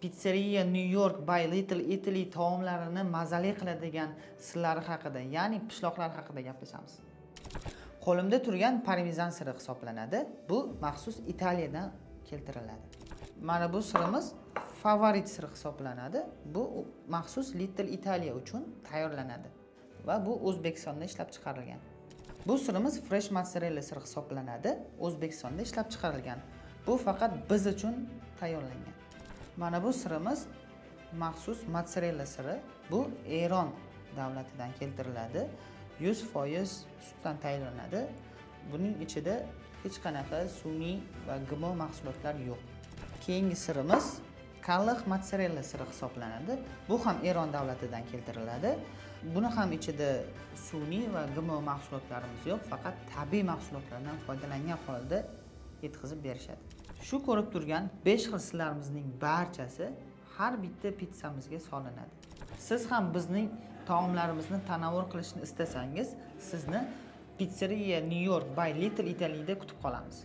Pizzeria New York by Little Italy taomlarini mazali qiladigan sirlari haqida, ya'ni pishloqlar haqida gaplashamiz. Qo'limda turgan parmezan siri hisoblanadi. Bu maxsus Italiyadan keltiriladi. Mana bu sirimiz favorit siri hisoblanadi. Bu maxsus Little Italia uchun tayyorlanadi va bu O'zbekistonda ishlab chiqarilgan. Bu sirimiz fresh mozzarella siri hisoblanadi. O'zbekistonda ishlab chiqarilgan. Bu faqat biz uchun tayyorlangan. Mana bu sirimiz maxsus mozzarella siri. Bu Eron davlatidan keltiriladi. 100% sutdan tayyorlanadi. Buning ichida hech qanaqa sun'iy va GMO mahsulotlar yo'q. Keyingi sirimiz Kalliq mozzarella siri hisoblanadi. Bu ham Eron davlatidan keltiriladi. Buni ham ichida sun'iy va GMO mahsulotlarimiz yo'q, faqat tabiiy mahsulotlardan foydalangan holda yetkazib berishadi. Shu ko'rib turgan 5 xil sirlarimizning barchasi har bitta pitsamizga solinadi. Siz ham bizning taomlarimizni tanovvur qilishni istasangiz, sizni Pizzeria New York by Little Italy'da kutib qolamiz.